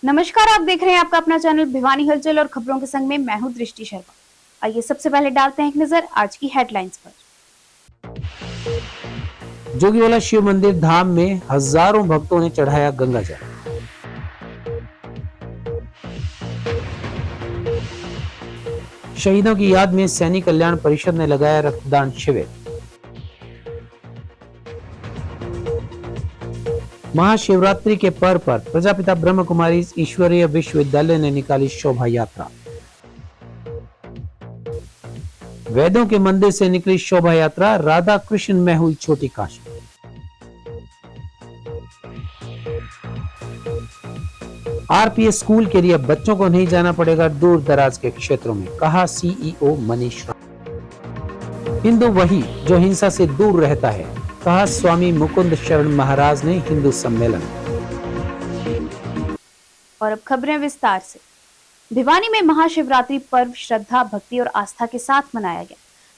नमस्कार, आप देख रहे हैं आपका अपना चैनल भिवानी हलचल और खबरों के संग में मैं हूं दृष्टि शर्मा। आइए सबसे पहले डालते हैं एक नजर आज की हेडलाइंस पर। जोगीवाला शिव मंदिर धाम में हजारों भक्तों ने चढ़ाया गंगा जल। शहीदों की याद में सैनिक कल्याण परिषद ने लगाया रक्तदान शिविर। महाशिवरात्रि के पर्व पर प्रजापिता ब्रह्म कुमारी ईश्वरीय विश्वविद्यालय ने निकाली शोभा यात्रा। वेदों के मंदिर से निकली शोभा यात्रा, राधा कृष्ण में हुई छोटी काशी। आरपीएस स्कूल के लिए बच्चों को नहीं जाना पड़ेगा दूर दराज के क्षेत्रों में, कहा सीईओ मनीष राव। हिंदू वही जो हिंसा से दूर रहता है, कहा स्वामी मुकुंद शरण महाराज ने हिंदू सम्मेलन। और अब खबरें विस्तार से। भिवानी में महाशिवरात्रि पर्व श्रद्धा, भक्ति और आस्था के साथ मनाया गया।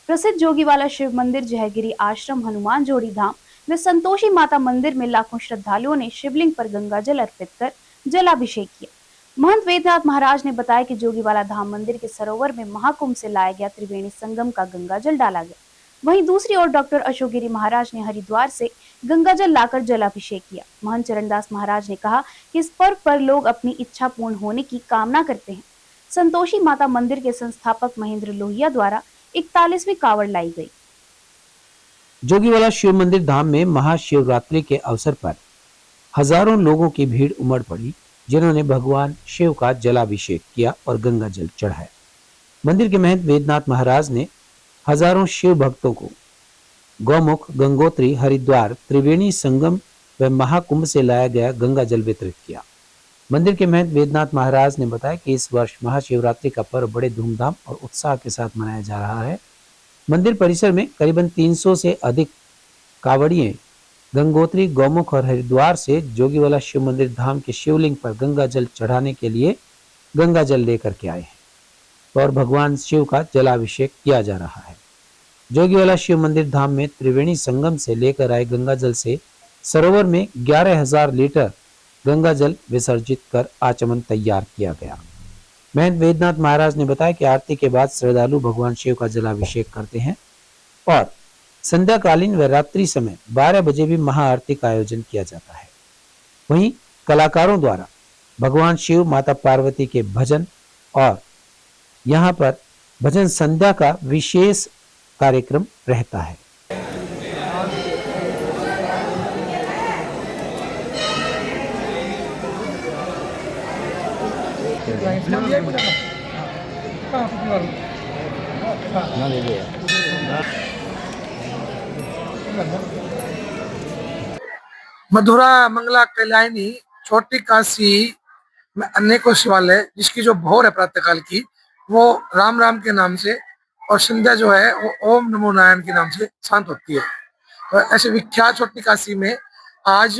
प्रसिद्ध जोगीवाला शिव मंदिर, जयगिरी आश्रम, हनुमान जोड़ी धाम व संतोषी माता मंदिर में लाखों श्रद्धालुओं ने शिवलिंग पर गंगा जल अर्पित कर जलाभिषेक किया। महंत वेदनाथ महाराज ने बताया कि जोगीवाला धाम मंदिर के सरोवर में महाकुंभ से लाया गया त्रिवेणी संगम का गंगा जल डाला गया। वहीं दूसरी ओर डॉक्टर अशोक गिरी महाराज ने हरिद्वार से गंगा जल लाकर जलाभिषेक किया। महंत चरणदास महाराज ने कहा कि इस पर्व पर लोग अपनी इच्छा पूर्ण होने की कामना करते हैं। संतोषी माता मंदिर के संस्थापक महेंद्र लोहिया द्वारा 41वीं कावड़ लाई गई। जोगीवाला शिव मंदिर धाम में महाशिवरात्रि के अवसर पर हजारों लोगों की भीड़ उमड़ पड़ी, जिन्होंने भगवान शिव का जलाभिषेक किया और गंगा जल चढ़ाया। मंदिर के महंत वेदनाथ महाराज ने हजारों शिव भक्तों को गौमुख, गंगोत्री, हरिद्वार, त्रिवेणी संगम व महाकुंभ से लाया गया गंगा जल वितरित किया। मंदिर के महंत वेदनाथ महाराज ने बताया कि इस वर्ष महाशिवरात्रि का पर्व बड़े धूमधाम और उत्साह के साथ मनाया जा रहा है। मंदिर परिसर में करीबन 300 से अधिक कावड़िए गंगोत्री, गौमुख और हरिद्वार से जोगीवाला शिव मंदिर धाम के शिवलिंग पर गंगा जल चढ़ाने के लिए गंगा जल लेकर के आए हैं और भगवान शिव का जलाभिषेक किया जा रहा है। जोगीवाला शिव मंदिर धाम में त्रिवेणी संगम से लेकर आए गंगा जल से सरोवर में 11,000 लीटर गंगा जल विसर्जित कर आचमन तैयार किया गया। महंत वेदनाथ महाराज ने बताया कि आरती के बाद श्रद्धालु भगवान शिव का जलाभिषेक करते हैं और संध्याकालीन व रात्रि समय 12 बजे भी महाआरती का आयोजन किया जाता है। वहीं कलाकारों द्वारा भगवान शिव, माता पार्वती के भजन और यहाँ पर भजन संध्या का विशेष कार्यक्रम रहता है। मधुरा मंगला कल्याणी छोटी काशी में अनेकों शिवालय, जिसकी जो भोर है प्रातःकाल की वो राम राम के नाम से और संध्या जो है वो ओम नमो नारायण के नाम से शांत होती है। तो ऐसे विख्यात छोटी काशी में आज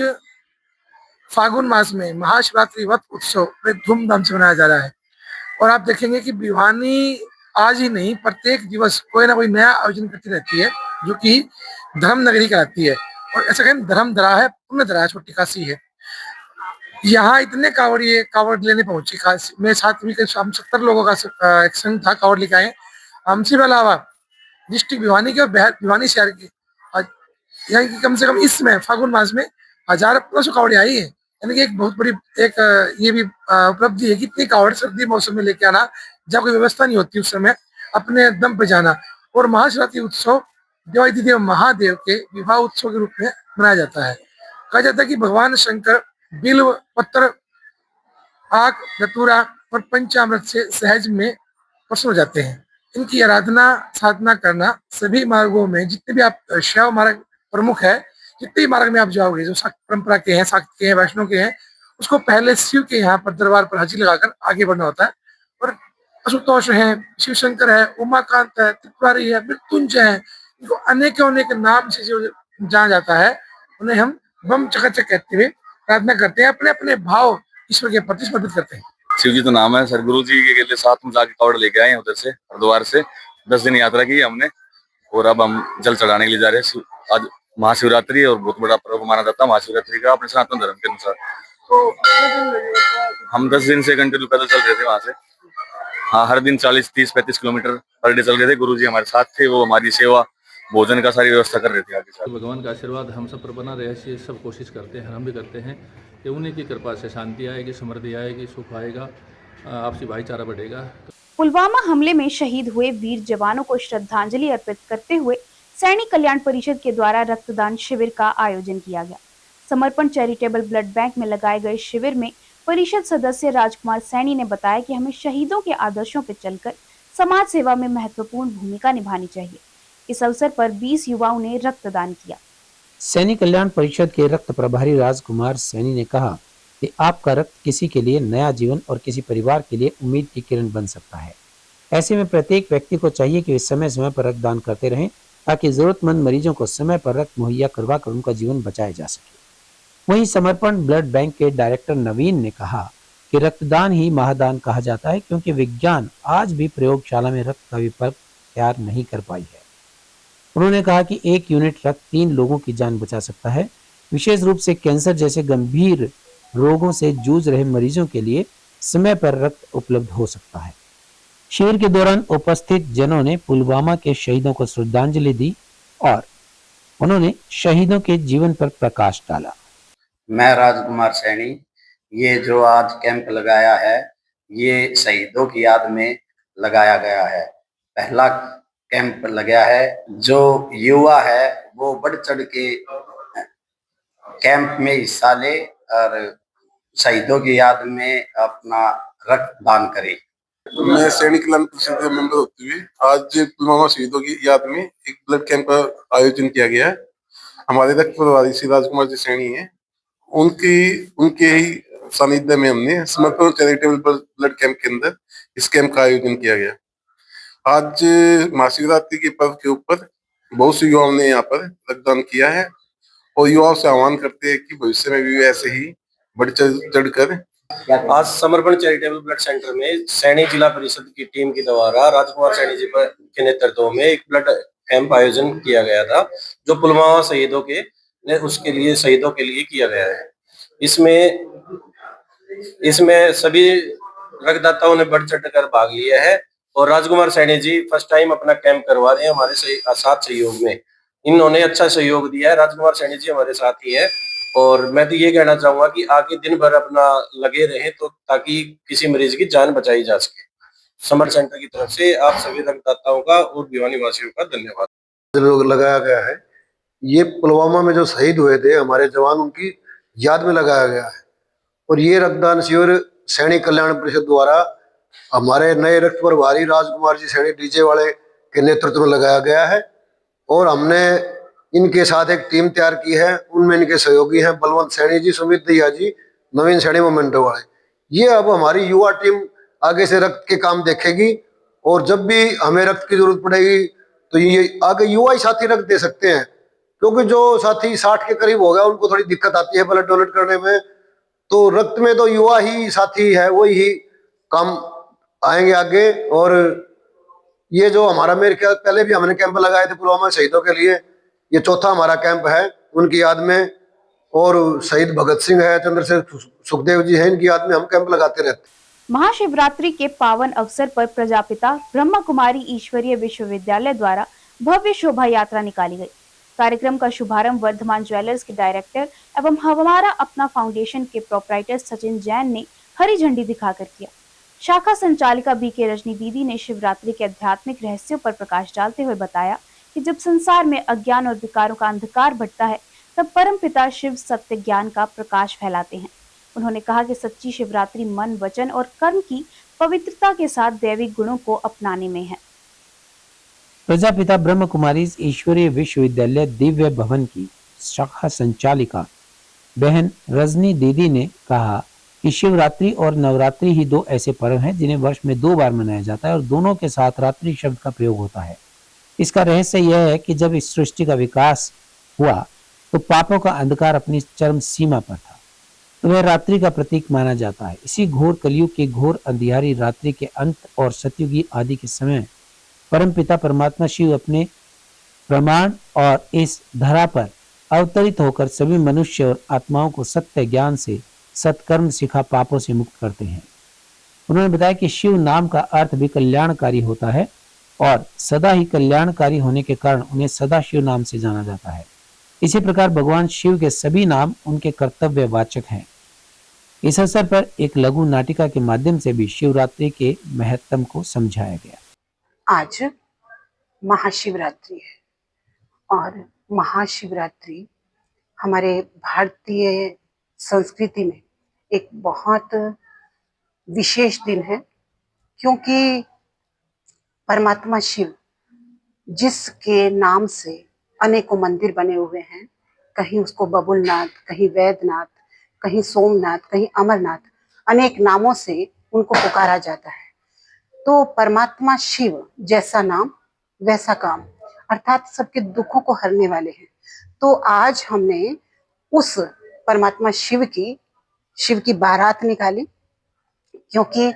फागुन मास में महाशिवरात्रि व्रत उत्सव बड़े धूमधाम से मनाया जा रहा है। और आप देखेंगे कि भिवानी आज ही नहीं, प्रत्येक दिवस कोई ना कोई नया आयोजन करती रहती है, जो कि धर्म नगरी कहलाती है। और ऐसा कहें धर्म धरा है, पुण्य धरा है, छोटी काशी है। यहाँ इतने कावड़िए कावड़ लेने पहुंचे काशी में, साथ में हम 70 लोगों का एक संघ था, कावड़ लेके आए। हमसे भी अलावा डिस्ट्रिक्ट भिवानी के और भिवानी शहर के यहाँ की कम से कम इस समय फागुन मास में 1000+ कावड़े आई है। यानी कि एक बहुत बड़ी एक ये भी उपलब्धि है कि इतनी कावड़ सर्दी मौसम में लेके आना, जब कोई व्यवस्था नहीं होती उस समय अपने दम पे जाना। और महाशिवरात्रि उत्सव देवादिदेव महादेव के विवाह उत्सव के रूप में मनाया जाता है। कहा जाता है कि भगवान शंकर बिल्व पत्र, आक, धतूरा और पंचामृत से सहज में प्रसन्न हो जाते हैं। इनकी आराधना साधना करना सभी मार्गों में, जितने भी आप शैव मार्ग प्रमुख है, जितने भी मार्ग में आप जाओगे, जो शाक्त परंपरा के हैं, शाक्त के हैं, वैष्णव के हैं, उसको पहले शिव के यहाँ पर दरबार पर हाजिरी लगाकर आगे बढ़ना होता है। और आशुतोष है, शिव शंकर है, उमाकांत है, त्रिपुरारी है, मृत्युंजय है, इनको अनेक अनेक नाम से जो जाना जाता है, उन्हें हम बम चकाचक कहते हुए प्रार्थना करते हैं, अपने अपने भाव ईश्वर के प्रति समर्पित करते हैं। शिव जी तो नाम है। सर गुरु जी के लिए साथ में जाके कावड़ लेके आए हैं उधर से, हरिद्वार से 10 दिन यात्रा की हमने, और अब हम जल चढ़ाने के लिए जा रहे हैं। आज महाशिवरात्रि और बहुत बड़ा पर्व माना जाता है महाशिवरात्रि का अपने सनातन धर्म के अनुसार। तो कितने दिन लगेगा? हम 10 दिन से कंटिन्यू पैदल चल रहे थे वहां से। हाँ, हर दिन 40, 30, 35 किलोमीटर पर डे चल रहे थे। गुरुजी हमारे साथ थे, वो हमारी सेवा भोजन का सारी व्यवस्था कर रहे थे आगे साथ। भगवान का आशीर्वाद हम सब पर बना रहे, ऐसी सब कोशिश करते हैं, हम भी करते हैं कि उन्हीं की कृपा से शांति आएगी, समृद्धि आएगी, सुख आएगा, आपसी भाईचारा बढ़ेगा। पुलवामा हमले में शहीद हुए वीर जवानों को श्रद्धांजलि अर्पित करते हुए सैनिक कल्याण परिषद के द्वारा रक्तदान शिविर का आयोजन किया गया। समर्पण चैरिटेबल ब्लड बैंक में लगाए गए शिविर में परिषद सदस्य राजकुमार सैनी ने बताया कि हमें शहीदों के आदर्शों पर चलकर समाज सेवा में महत्वपूर्ण भूमिका निभानी चाहिए। इस अवसर पर 20 युवाओं ने रक्तदान किया। सैनिक कल्याण परिषद के रक्त प्रभारी राजकुमार सैनी ने कहा कि आपका रक्त किसी के लिए नया जीवन और किसी परिवार के लिए उम्मीद की किरण बन सकता है। ऐसे में प्रत्येक व्यक्ति को चाहिए कि वे समय समय पर रक्तदान करते रहें ताकि जरूरतमंद मरीजों को समय पर रक्त मुहैया करवाकर उनका जीवन बचाया जा सके। वहीं समर्पण ब्लड बैंक के डायरेक्टर नवीन ने कहा कि रक्तदान ही महादान कहा जाता है, क्योंकि विज्ञान आज भी प्रयोगशाला में रक्त का विकल्प तैयार नहीं कर पाई है। उन्होंने कहा कि 1 यूनिट रक्त 3 लोगों की जान बचा सकता है। विशेष रूप से कैंसर जैसे गंभीर रोगों से जूझ रहे मरीजों के लिए समय पर रक्त उपलब्ध हो सकता है। शिविर के दौरान उपस्थित जनों ने पुलवामा के शहीदों को श्रद्धांजलि दी और उन्होंने शहीदों के जीवन पर प्रकाश डाला। मैं राजकुमार सैनी, ये जो आज कैंप लगाया है ये शहीदों की याद में लगाया गया है। पहला कैंप लगा है, जो युवा है वो बढ़ चढ़ के कैंप में हिस्सा ले और शहीदों की याद में अपना रक्तदान करे। मैं सैनिक कल्याण परिषद का मेंबर होते हुए आज पुलवामा शहीदों की याद में एक ब्लड कैंप का आयोजन किया गया है। हमारे रक्त प्रभारी श्री राजकुमार जी सैनी हैं, उनके ही सानिध्य में हमने समर्पण चैरिटेबल ब्लड कैंप के अंदर इस कैंप का आयोजन किया गया। आज महाशिवरात्रि के पर्व के ऊपर बहुत से युवाओं ने यहाँ पर रक्तदान किया है और युवाओं से आह्वान करते हैं कि भविष्य में भी ऐसे ही बढ़ चढ़ कर। आज समर्पण चैरिटेबल ब्लड सेंटर में सैनी जिला परिषद की टीम के द्वारा राजकुमार सैनी जी के नेतृत्व में एक ब्लड कैंप आयोजन किया गया था, जो पुलवामा शहीदों के उसके लिए शहीदों के लिए किया गया है। इसमें सभी रक्तदाताओं ने बढ़ चढ़ कर भाग लिया है और राजकुमार सैनी जी फर्स्ट टाइम अपना कैंप करवा रहे हैं हमारे साथ सहयोग में। इन्होंने अच्छा सहयोग दिया है। राजकुमार सैनी जी हमारे साथ ही है और मैं तो ये कहना चाहूंगा कि आगे दिन भर अपना लगे रहें तो ताकि किसी मरीज की जान बचाई जा सके। समर सेंटर की तरफ से आप सभी रक्तदाताओं का और भिवानी वासियों का धन्यवाद। लोग लगाया गया है, ये पुलवामा में जो शहीद हुए थे हमारे जवान, उनकी याद में लगाया गया है। और ये रक्तदान शिविर सैनिक कल्याण परिषद द्वारा हमारे नए रक्त प्रभारी राजकुमार जी सैनी डीजे वाले के नेतृत्व में लगाया गया है और हमने इनके साथ एक टीम तैयार की है। उनमें इनके सहयोगी हैं बलवंत सैनी जी, सुमित दहिया जी, नवीन सैनी मोमेंटो वाले। ये अब हमारी युवा टीम आगे से रक्त के काम देखेगी और जब भी हमें रक्त की जरूरत पड़ेगी तो ये आगे युवा ही साथी रक्त दे सकते हैं, क्योंकि जो साथी 60 के करीब हो गया उनको थोड़ी दिक्कत आती है ब्लड डोनेट करने में, तो रक्त में तो युवा ही साथी है, वही ही काम आएंगे आगे। और ये जो हमारा, मेरे ख्याल पहले भी हमने कैंप लगाए थे पुलवामा शहीदों के लिए, ये चौथा हमारा कैंप है उनकी याद में। और शहीद भगत सिंह है, चंद्रशेखर सुखदेव जी हैं, इनकी याद में हम कैंप लगाते रहते हैं। महाशिवरात्रि के पावन अवसर पर प्रजापिता ब्रह्मा कुमारी ईश्वरीय विश्वविद्यालय द्वारा भव्य शोभा यात्रा निकाली गई। कार्यक्रम का शुभारंभ वर्धमान ज्वेलर्स के डायरेक्टर एवं हमारा अपना फाउंडेशन के प्रोपराइटर सचिन जैन ने हरी झंडी दिखाकर किया। शाखा संचालिका बीके रजनी दीदी ने शिवरात्रि के आध्यात्मिक रहस्यों पर प्रकाश डालते हुए बताया कि जब संसार में अज्ञान और विकारों का अंधकार बढ़ता है तब परमपिता शिव सत्य ज्ञान का प्रकाश फैलाते हैं। उन्होंने कहा कि सच्ची शिवरात्रि मन, वचन और कर्म की पवित्रता के साथ दैविक गुणों को अपनाने में है। प्रजापिता ब्रह्म कुमारी ईश्वरीय विश्वविद्यालय दिव्य भवन की शाखा संचालिका बहन रजनी दीदी ने कहा कि शिवरात्रि और नवरात्रि ही 2 ऐसे पर्व हैं जिन्हें वर्ष में 2 बार मनाया जाता है और दोनों के साथ रात्रि शब्द का प्रयोग होता है। इसका रहस्य यह है कि जब इस सृष्टि का विकास हुआ तो पापों का अंधकार अपनी चरम सीमा पर था, तो वह रात्रि का प्रतीक माना जाता है। इसी घोर कलयुग की घोर अंधियारी रात्रि के अंत और सतयुगी आदि के समय परमपिता परमात्मा शिव अपने प्रमाण और इस धरा पर अवतरित होकर सभी मनुष्य और आत्माओं को सत्य ज्ञान से सत्कर्म सिखा पापों से मुक्त करते हैं। उन्होंने बताया कि शिव नाम का अर्थ भी कल्याणकारी होता है और सदा ही कल्याणकारी होने के कारण उन्हें सदा शिव नाम से जाना जाता है। इसी प्रकार भगवान शिव के सभी नाम उनके कर्तव्यवाचक हैं। इस अवसर पर एक लघु नाटिका के माध्यम से भी शिवरात्रि के महत्व को समझाया गया। आज महाशिवरात्रि है और महाशिवरात्रि हमारे भारतीय संस्कृति में एक बहुत विशेष दिन है, क्योंकि परमात्मा शिव जिसके नाम से अनेकों मंदिर बने हुए हैं, कहीं उसको बबुलनाथ, कहीं वैद्यनाथ, कहीं सोमनाथ, कहीं अमरनाथ, अनेक नामों से उनको पुकारा जाता है। तो परमात्मा शिव जैसा नाम वैसा काम, अर्थात सबके दुखों को हरने वाले हैं। तो आज हमने उस परमात्मा शिव की बारात निकाली, क्योंकि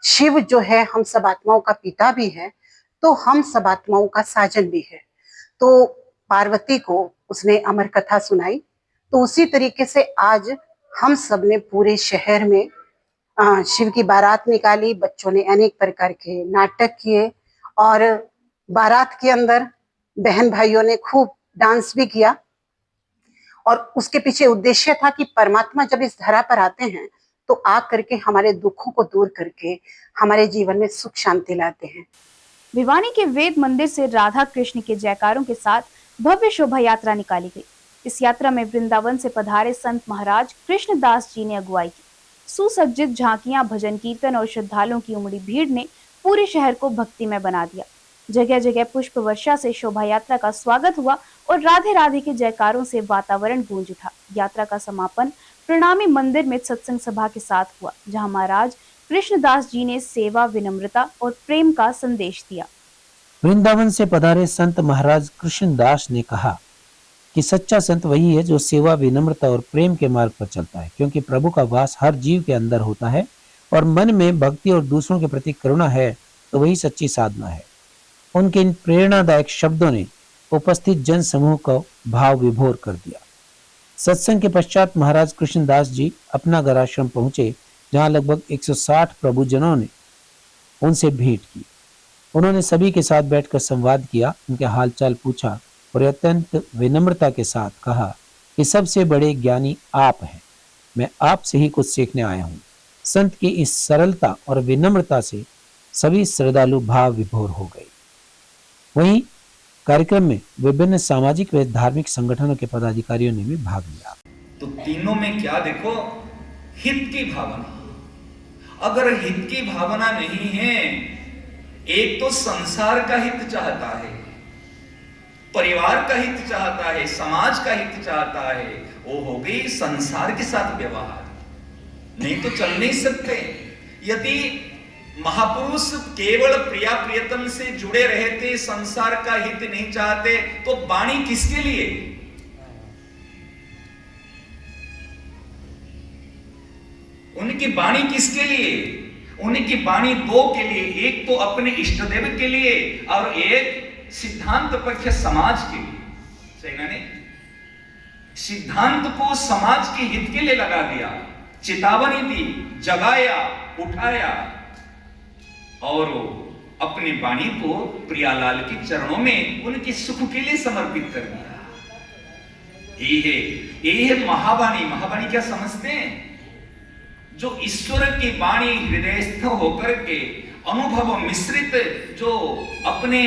शिव जो है हम सब आत्माओं का पिता भी है, तो हम सब आत्माओं का साजन भी है। तो पार्वती को उसने अमर कथा सुनाई, तो उसी तरीके से आज हम सब ने पूरे शहर में शिव की बारात निकाली। बच्चों ने अनेक प्रकार के नाटक किए और बारात के अंदर बहन भाइयों ने खूब डांस भी किया। और उसके पीछे उद्देश्य था कि परमात्मा जब इस धरा पर आते हैं तो आ करके हमारे दुखों को दूर करके हमारे जीवन में सुख शांति लाते हैं। भिवानी के वेद मंदिर से राधा कृष्ण के जयकारों के साथ भव्य शोभा यात्रा निकाली गई। इस यात्रा में वृंदावन से पधारे संत महाराज कृष्णदास जी ने अगुवाई की। सुसज्जित झांकियां, भजन कीर्तन और श्रद्धालुओं की उमड़ी भीड़ ने पूरे शहर को भक्तिमय बना दिया। जगह जगह पुष्प वर्षा से शोभा यात्रा का स्वागत हुआ और राधे राधे के जयकारों से वातावरण गूंज उठा। यात्रा का समापन प्रणामी मंदिर में सत्संग सभा के साथ हुआ, जहां महाराज कृष्णदास जी ने सेवा, विनम्रता और प्रेम का संदेश दिया। वृंदावन से पधारे संत महाराज कृष्णदास ने कहा कि सच्चा संत वही है जो सेवा, विनम्रता और प्रेम के मार्ग पर चलता है, क्योंकि प्रभु का वास हर जीव के अंदर होता है और मन में भक्ति और दूसरों के प्रति करुणा है तो वही सच्ची साधना है। उनके इन प्रेरणादायक शब्दों ने उपस्थित जन समूह को भाव विभोर कर दिया। सत्संग के पश्चात महाराज कृष्णदास जी अपना घर आश्रम पहुंचे, जहां लगभग 160 प्रभुजनों ने उनसे भेंट की। उन्होंने सभी के साथ बैठकर संवाद किया, उनके हालचाल पूछा और अत्यंत विनम्रता के साथ कहा कि सबसे बड़े ज्ञानी आप हैं, मैं आपसे ही कुछ सीखने आया हूँ। संत की इस सरलता और विनम्रता से सभी श्रद्धालु भाव विभोर हो गए। वहीं कार्यक्रम में विभिन्न सामाजिक व धार्मिक संगठनों के पदाधिकारियों ने भी भाग लिया। तो तीनों में क्या देखो, हित की भावना। अगर हित की भावना नहीं है, एक तो संसार का हित चाहता है, परिवार का हित चाहता है, समाज का हित चाहता है, वो हो गई संसार के साथ व्यवहार, नहीं तो चल नहीं सकते। यदि महापुरुष केवल प्रिया प्रियतम से जुड़े रहते, संसार का हित नहीं चाहते, तो वाणी किसके लिए? उनकी वाणी किसके लिए? उनकी वाणी दो के लिए, एक तो अपने इष्ट देव के लिए और एक सिद्धांत पक्ष समाज के लिए। सही ना? नहीं, सिद्धांत को समाज के हित के लिए लगा दिया, चेतावनी दी, जगाया, उठाया और अपनी वाणी को प्रियालाल के चरणों में उनके सुख के लिए समर्पित कर दिया। यही है महावाणी। महावाणी क्या समझते हैं? जो ईश्वर की वाणी हृदयस्थ होकर के अनुभव मिश्रित जो अपने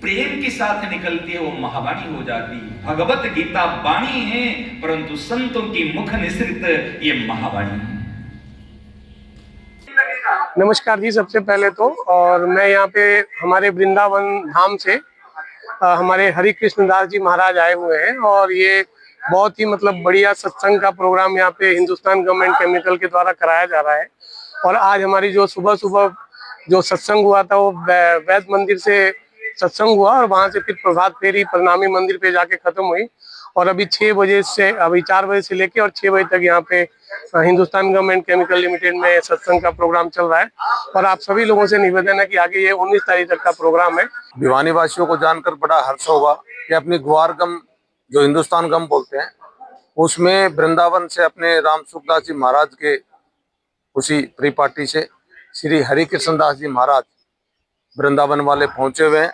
प्रेम के साथ निकलती है, वो महावाणी हो जाती। भगवत गीता वाणी है, परंतु संतों की मुख निश्रित ये महावाणी है। नमस्कार जी, सबसे पहले तो, और मैं यहाँ पे हमारे वृंदावन धाम से हमारे हरि कृष्णदास जी महाराज आए हुए हैं और ये बहुत ही मतलब बढ़िया सत्संग का प्रोग्राम यहाँ पे हिंदुस्तान गवर्नमेंट केमिकल के द्वारा कराया जा रहा है। और आज हमारी जो सुबह जो सत्संग हुआ था वो वैद मंदिर से सत्संग हुआ और वहाँ से फिर प्रभात फेरी प्रणामी मंदिर पे जाके खत्म हुई। और अभी 4 बजे से लेके और 6 बजे तक यहाँ पे हिंदुस्तान गवर्नमेंट केमिकल लिमिटेड में सत्संग का प्रोग्राम चल रहा है। और आप सभी लोगों से निवेदन है कि आगे ये 19 तारीख तक का प्रोग्राम है। भिवानी वासियों को जानकर बड़ा हर्ष होगा कि अपनी ग्वार गम जो हिंदुस्तान गम बोलते हैं, उसमें वृंदावन से अपने राम सुखदास जी महाराज के उसी परिपाटी से श्री हरिकृष्ण दास जी महाराज वृंदावन वाले पहुंचे हुए हैं,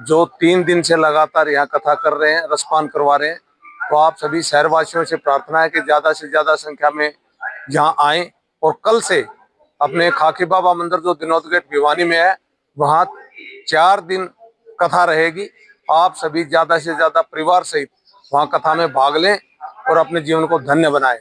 जो 3 दिन से लगातार यहाँ कथा कर रहे हैं, रसपान करवा रहे हैं। तो आप सभी शहरवासियों से प्रार्थना है कि ज्यादा से ज्यादा संख्या में यहाँ आए और कल से अपने खाकी बाबा मंदिर जो विनोद गेट भिवानी में है, वहाँ 4 दिन कथा रहेगी। आप सभी ज्यादा से ज्यादा परिवार सहित वहाँ कथा में भाग लें और अपने जीवन को धन्य बनाएं।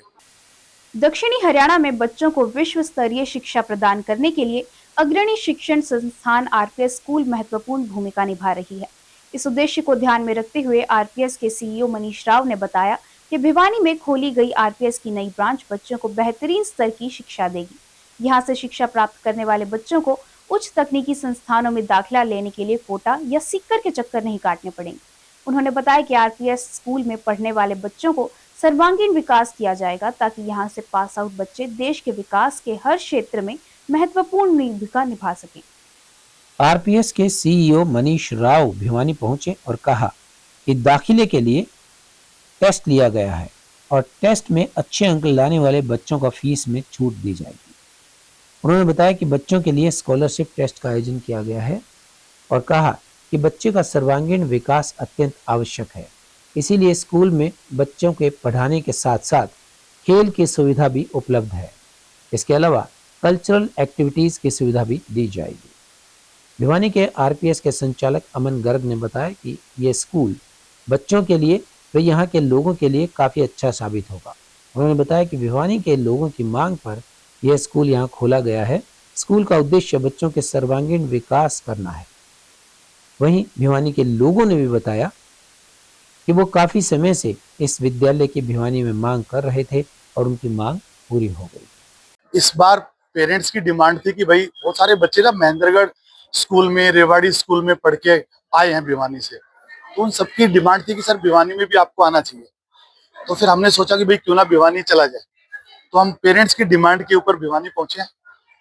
दक्षिणी हरियाणा में बच्चों को विश्व स्तरीय शिक्षा प्रदान करने के लिए अग्रणी शिक्षण संस्थान आरपीएस स्कूल महत्वपूर्ण भूमिका निभा रही है। इस उद्देश्य को ध्यान में रखते हुए आरपीएस के सीईओ मनीष राव ने बताया कि भिवानी में खोली गई आरपीएस की नई ब्रांच बच्चों को बेहतरीन स्तर की शिक्षा देगी। यहाँ से शिक्षा प्राप्त करने वाले बच्चों को उच्च तकनीकी संस्थानों में दाखिला लेने के लिए कोटा या सीकर के चक्कर नहीं काटने पड़ेंगे। उन्होंने बताया कि आरपीएस स्कूल में पढ़ने वाले बच्चों को सर्वांगीण विकास किया जाएगा, ताकि यहाँ से पास आउट बच्चे देश के विकास के हर क्षेत्र में महत्वपूर्ण भूमिका निभा सकें। आरपीएस के सीईओ मनीष राव भिवानी पहुंचे और कहा कि दाखिले के लिए टेस्ट लिया गया है और टेस्ट में अच्छे अंक लाने वाले बच्चों का फीस में छूट दी जाएगी। उन्होंने बताया कि बच्चों के लिए स्कॉलरशिप टेस्ट का आयोजन किया गया है और कहा कि बच्चे का सर्वांगीण विकास अत्यंत आवश्यक है, इसीलिए स्कूल में बच्चों के पढ़ाने के साथ साथ खेल की सुविधा भी उपलब्ध है। इसके अलावा कल्चरल एक्टिविटीज की सुविधा भी दी जाएगी। भिवानी के आरपीएस के संचालक अमन गर्ग ने बताया कि ये स्कूल बच्चों के लिए व यहाँ के लोगों के लिए काफ़ी अच्छा साबित होगा। उन्होंने बताया कि भिवानी के लोगों की मांग पर यह स्कूल यहाँ खोला गया है। स्कूल का उद्देश्य बच्चों के सर्वांगीण विकास करना है। वहीं भिवानी के लोगों ने भी बताया कि वो काफ़ी समय से इस विद्यालय की भिवानी में मांग कर रहे थे और उनकी मांग पूरी हो गई। इस बार पेरेंट्स की डिमांड थी कि भाई बहुत सारे बच्चे ना महेंद्रगढ़ स्कूल में, रेवाड़ी स्कूल में पढ़ के आए हैं भिवानी से, तो उन सबकी डिमांड थी कि सर भिवानी में भी आपको आना चाहिए। तो फिर हमने सोचा कि भाई क्यों ना भिवानी चला जाए। तो हम पेरेंट्स की डिमांड के ऊपर भिवानी पहुंचे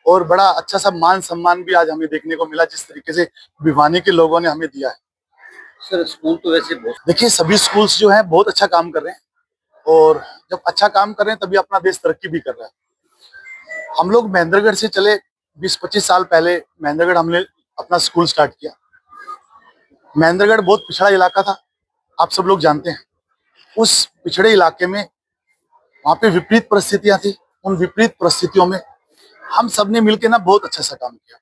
और बड़ा अच्छा सा मान सम्मान भी आज हमें देखने को मिला, जिस तरीके से भिवानी के लोगों ने हमें दिया है। सर स्कूल तो वैसे देखिए सभी स्कूल्स जो हैं बहुत अच्छा काम कर रहे हैं, और जब अच्छा काम कर रहे हैं तभी अपना देश तरक्की भी कर रहा है। हम लोग महेंद्रगढ़ से चले 20-25 साल पहले महेंद्रगढ़ हमने अपना स्कूल स्टार्ट किया। महेंद्रगढ़ बहुत पिछड़ा इलाका था, आप सब लोग जानते हैं। उस पिछड़े इलाके में वहाँ पे विपरीत परिस्थितियां थी। उन विपरीत परिस्थितियों में हम सब ने मिलकर ना बहुत अच्छा सा काम किया,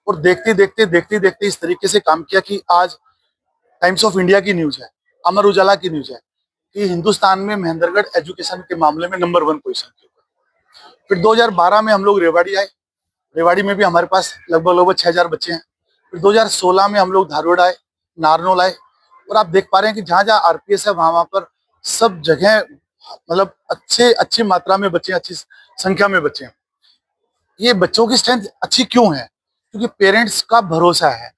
और देखते देखते इस तरीके से काम किया कि आज टाइम्स ऑफ इंडिया की न्यूज है, अमर उजाला की न्यूज है कि हिंदुस्तान में महेंद्रगढ़ एजुकेशन के मामले में नंबर 1 पोजीशन के ऊपर। फिर 2012 में हम लोग रेवाड़ी आए। रेवाड़ी में भी हमारे पास लगभग 6000 बच्चे हैं। फिर 2016 में हम लोग धारवाड़ आए, नारनौल आए, और आप देख पा रहे हैं कि जहाँ जहाँ आरपीएस है वहाँ पर सब जगह मतलब अच्छी मात्रा में बच्चे, अच्छी संख्या में बच्चे हैं। ये बच्चों की स्ट्रेंथ अच्छी क्यों है? क्योंकि पेरेंट्स का भरोसा है,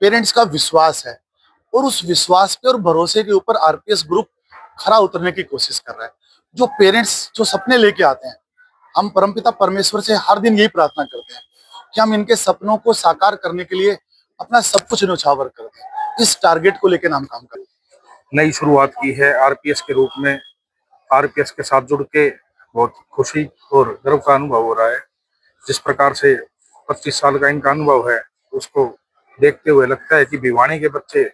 पेरेंट्स का विश्वास है, और उस विश्वास पे और भरोसे के ऊपर आरपीएस ग्रुप खरा उतरने की कोशिश कर रहा है। जो पेरेंट्स जो सपने लेके आते हैं, हम परमपिता परमेश्वर से हर दिन यही प्रार्थना करते हैं कि हम इनके सपनों को साकार करने के लिए अपना सब कुछ न्यौछावर करते हैं। इस टारगेट को लेकर हम काम करते हैं। नई शुरुआत की है आरपीएस के रूप में। आरपीएस के साथ जुड़ के बहुत खुशी और गर्व का अनुभव हो रहा है। जिस प्रकार से 25 साल का इनका अनुभव है, उसको देखते हुए लगता है कि भिवानी के बच्चे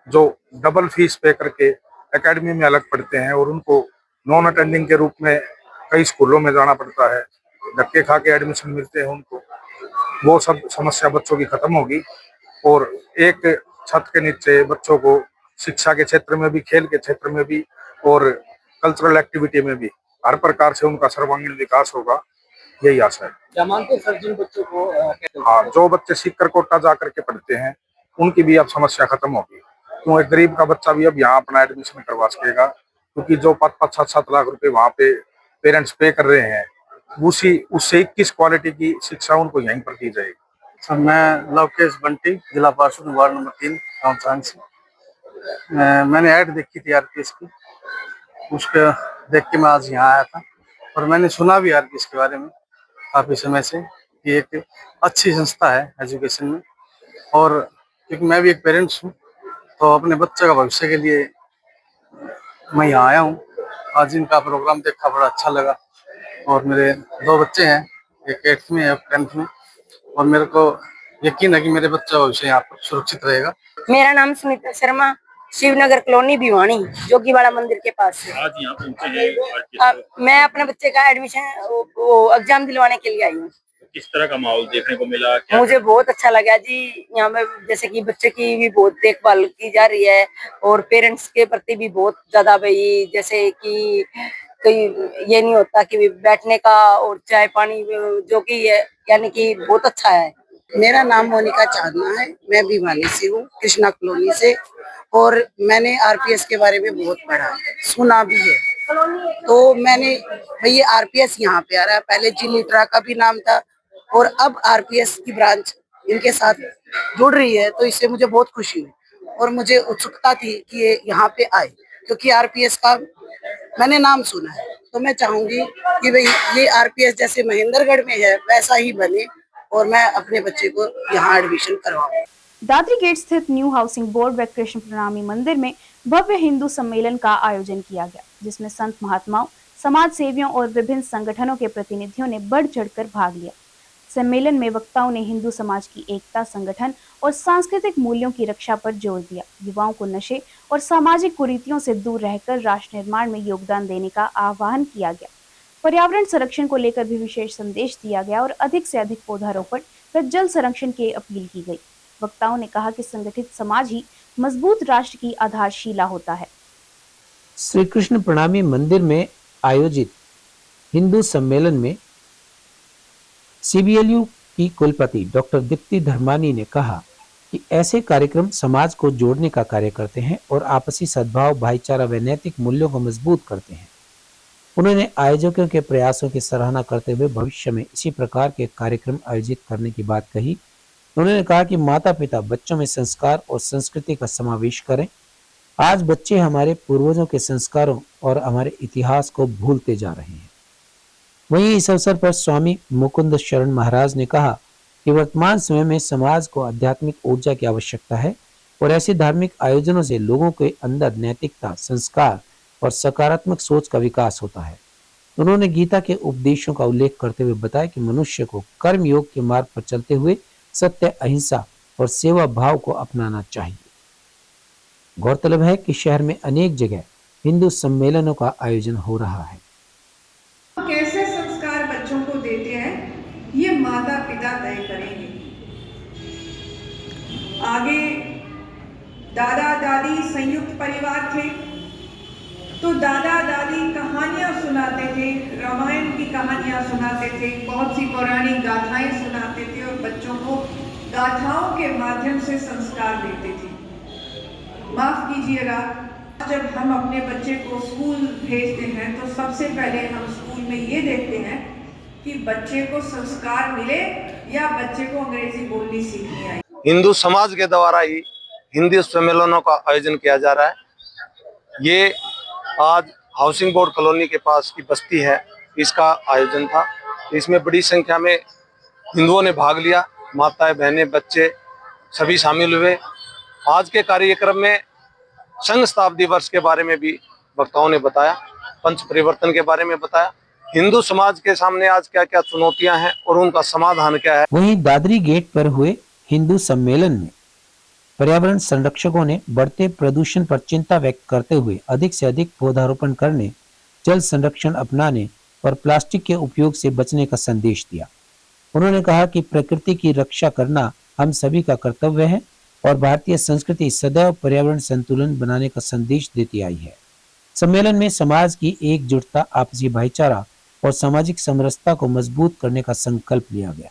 जो डबल फीस पे करके एकेडमी में अलग पढ़ते हैं और उनको नॉन अटेंडिंग के रूप में कई स्कूलों में जाना पड़ता है, धक्के खा के एडमिशन मिलते हैं उनको, वो सब समस्या बच्चों की खत्म होगी। और एक छत के नीचे बच्चों को शिक्षा के क्षेत्र में भी, खेल के क्षेत्र में भी और कल्चरल एक्टिविटी में भी हर प्रकार से उनका सर्वांगीण विकास होगा, यही आशा है। क्या मानते हैं सर जिन बच्चों को हाँ, जो बच्चे सीकर कोटा जा करके पढ़ते हैं उनकी भी अब समस्या खत्म होगी, क्यों एक गरीब का बच्चा भी अब यहाँ अपना एडमिशन करवा सकेगा, क्योंकि जो 5-5, 7-7 लाख रुपए वहाँ पे पेरेंट्स पे कर रहे हैं, उससे 21 क्वालिटी की शिक्षा उनको यहीं पर दी जाएगी। सर मैं लवकेश बंटी, जिला पार्षद वार्ड नंबर 3 गाँव चांद से। मैंने ऐड देखी थी आरपीएस की, उसके देख के मैं आज यहाँ आया था, और मैंने सुना भी आरपीएस के बारे में काफ़ी समय से कि एक अच्छी संस्था है एजुकेशन में। और क्योंकि मैं भी एक पेरेंट्स हूँ, तो अपने बच्चे का भविष्य के लिए मैं यहाँ आया हूँ। आज इनका प्रोग्राम देखा, बड़ा अच्छा लगा। और मेरे 2 बच्चे हैं, एक 8th में है, 10th में, और मेरे को यकीन है कि मेरे बच्चा भविष्य यहाँ पर सुरक्षित रहेगा। मेरा नाम सुनीता शर्मा, शिवनगर कॉलोनी भिवानी, जोगीवाड़ा मंदिर के पास से। आज यहाँ पहुंचे हैं, मैं अपने बच्चे का एडमिशन एग्जाम दिलवाने के लिए आई हूँ। किस तरह का माहौल देखने को मिला? मुझे बहुत अच्छा लगा जी। यहाँ पे जैसे कि बच्चे की भी बहुत देखभाल की जा रही है और पेरेंट्स के प्रति भी बहुत ज्यादा, भाई जैसे कि कोई ये नहीं होता कि बैठने का और चाय पानी जो कि है, यानी कि बहुत अच्छा है। मेरा नाम मोनिका चांदना है, मैं भिवानी से हूँ, कृष्णा कॉलोनी से। और मैंने आरपीएस के बारे में बहुत पढ़ा है, सुना भी है। तो मैंने भाई ये आरपीएस यहाँ पे आ रहा है, पहले जिलीट्रा का भी नाम था और अब आरपीएस की ब्रांच इनके साथ जुड़ रही है, तो इससे मुझे बहुत खुशी हुई और मुझे उत्सुकता थी कि ये यहाँ पे आए, क्योंकि आरपीएस का मैंने नाम सुना है। तो मैं चाहूंगी कि भाई ये आरपीएस जैसे महेंद्रगढ़ में है वैसा ही बने और मैं अपने बच्चे को यहाँ एडमिशन करवाऊँ। दादरी गेट स्थित न्यू हाउसिंग बोर्ड व कृष्ण प्रणामी मंदिर में भव्य हिंदू सम्मेलन का आयोजन किया गया, जिसमें संत महात्माओं, समाज सेवियों और विभिन्न संगठनों के प्रतिनिधियों ने बढ़ चढ़कर भाग लिया। सम्मेलन में वक्ताओं ने हिंदू समाज की एकता, संगठन और सांस्कृतिक मूल्यों की रक्षा पर जोर दिया। युवाओं को नशे और सामाजिक कुरीतियों से दूर रहकर राष्ट्र निर्माण में योगदान देने का आह्वान किया गया। पर्यावरण संरक्षण को लेकर भी विशेष संदेश दिया गया और अधिक से अधिक पौधारोपण व जल संरक्षण की अपील की गई। वक्ताओं ने कहा कि संगठित समाज ही मजबूत राष्ट्र की आधारशिला होता है। श्री कृष्ण प्रणामी मंदिर में आयोजित हिंदू सम्मेलन में सीबीएलयू की कुलपति डॉक्टर दीप्ति धर्मानी ने कहा कि ऐसे कार्यक्रम समाज को जोड़ने का कार्य करते हैं और आपसी सद्भाव, भाईचारा व नैतिक मूल्यों को मजबूत करते हैं। उन्होंने आयोजकों के प्रयासों की सराहना करते हुए भविष्य में इसी प्रकार के कार्यक्रम आयोजित करने की बात कही। उन्होंने कहा कि माता पिता बच्चों में संस्कार और संस्कृति का समावेश करें। आज बच्चे हमारे पूर्वजों के संस्कारों और हमारे इतिहास को भूलते जा रहे हैं। वहीं इस अवसर पर स्वामी मुकुंद शरण महाराज ने कहा कि वर्तमान समय में समाज को आध्यात्मिक ऊर्जा की आवश्यकता है और ऐसे धार्मिक आयोजनों से लोगों के अंदर नैतिकता, संस्कार और सकारात्मक सोच का विकास होता है। उन्होंने गीता के उपदेशों का उल्लेख करते हुए बताया कि मनुष्य को कर्म योग के मार्ग पर चलते हुए सत्य, अहिंसा और सेवा भाव को अपनाना चाहिए। गौरतलब है कि शहर में अनेक जगह हिंदू सम्मेलनों का आयोजन हो रहा है। कैसे संस्कार बच्चों को देते हैं ये माता पिता तय करेंगे। आगे दादा दादी संयुक्त परिवार थे तो दादा दादी कहानियां सुनाते थे, रामायण की कहानियां सुनाते थे, बहुत सी पौराणिक गाथाएं सुनाते थे और बच्चों को गाथाओं के माध्यम से संस्कार देते थे। माफ कीजिएगा, जब हम अपने बच्चे को स्कूल भेजते हैं तो सबसे पहले हम स्कूल में ये देखते हैं कि बच्चे को संस्कार मिले या बच्चे को अंग्रेजी बोलनी सीखनी आए। हिंदू समाज के द्वारा ही हिंदी सम्मेलनों का आयोजन किया जा रहा है। ये आज हाउसिंग बोर्ड कॉलोनी के पास की बस्ती है, इसका आयोजन था। इसमें बड़ी संख्या में हिंदुओं ने भाग लिया, माताएं, बहनें, बच्चे सभी शामिल हुए। आज के कार्यक्रम में संघ शताब्दी वर्ष के बारे में भी वक्ताओं ने बताया, पंच परिवर्तन के बारे में बताया, हिंदू समाज के सामने आज क्या क्या चुनौतियां हैं और उनका समाधान क्या है। वहीं दादरी गेट पर हुए हिंदू सम्मेलन में पर्यावरण संरक्षकों ने बढ़ते प्रदूषण पर चिंता व्यक्त करते हुए अधिक से अधिक पौधारोपण करने, जल संरक्षण अपनाने और प्लास्टिक के उपयोग से बचने का संदेश दिया। उन्होंने कहा कि प्रकृति की रक्षा करना हम सभी का कर्तव्य है और भारतीय संस्कृति सदैव पर्यावरण संतुलन बनाने का संदेश देती आई है। सम्मेलन में समाज की एकजुटता, आपसी भाईचारा और सामाजिक समरसता को मजबूत करने का संकल्प लिया गया।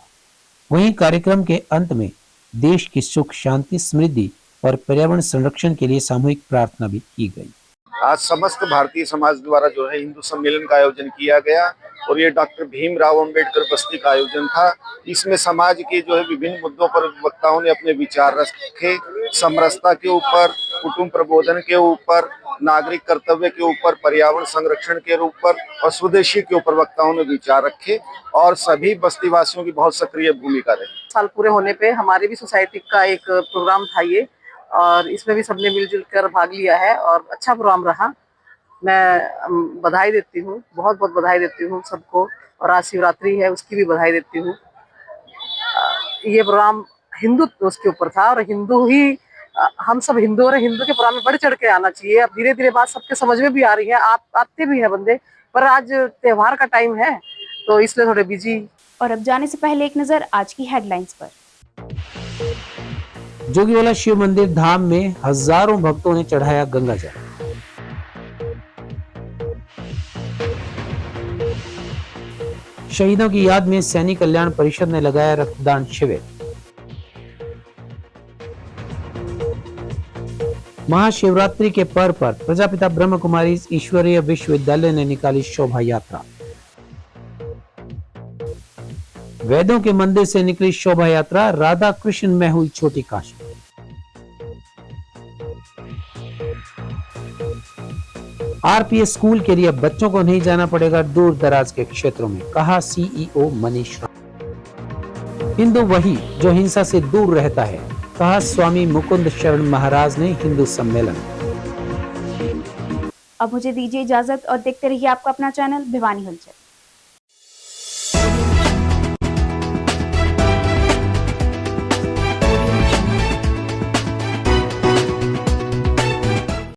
वहीं कार्यक्रम के अंत में देश की सुख, शांति, समृद्धि और पर्यावरण संरक्षण के लिए सामूहिक प्रार्थना भी की गई। आज समस्त भारतीय समाज द्वारा जो है हिंदू सम्मेलन का आयोजन किया गया और ये डॉक्टर भीमराव अंबेडकर बस्ती का आयोजन था। इसमें समाज के जो है विभिन्न मुद्दों पर वक्ताओं ने अपने विचार रखे। समरसता के ऊपर, कुटुंब प्रबोधन के ऊपर, नागरिक कर्तव्य के ऊपर, पर्यावरण संरक्षण के ऊपर और स्वदेशी के ऊपर वक्ताओं ने विचार रखे और सभी बस्तीवासियों की बहुत सक्रिय भूमिका रही। साल पूरे होने पे हमारे भी सोसाइटी का एक प्रोग्राम था ये, और इसमें भी सबने मिलजुल कर भाग लिया है और अच्छा प्रोग्राम रहा। मैं बधाई देती हूँ, बहुत बहुत बधाई देती हूँ सबको। और आज शिवरात्रि है, उसकी भी बधाई देती हूँ। ये प्रोग्राम हिंदू उसके ऊपर था और हिंदू ही हम सब हिंदू और हिंदू के प्रोग्राम में बढ़ चढ़ के आना चाहिए। अब धीरे धीरे बात सबके समझ में भी आ रही है, आप आते भी हैं बंदे, पर आज त्योहार का टाइम है तो इसलिए थोड़े बिजी। और अब जाने से पहले एक नजर आज की हेडलाइंस पर। जोगीवाला शिव मंदिर धाम में हजारों भक्तों ने चढ़ाया गंगा जल। शहीदों की याद में सैनिक कल्याण परिषद ने लगाया रक्तदान शिविर। महाशिवरात्रि के पर्व पर प्रजापिता ब्रह्म कुमारी ईश्वरीय विश्वविद्यालय ने निकाली शोभा यात्रा। वेदों के मंदिर से निकली शोभा यात्रा, राधा कृष्ण में हुई छोटी काशी। आरपीएस स्कूल के लिए बच्चों को नहीं जाना पड़ेगा दूर दराज के क्षेत्रों में, कहा सीईओ मनीष राव। हिंदू वही जो हिंसा से दूर रहता है, कहा स्वामी मुकुंद शरण महाराज ने हिंदू सम्मेलन। अब मुझे दीजिए इजाजत और देखते रहिए आपका अपना चैनल भिवानी हलचल।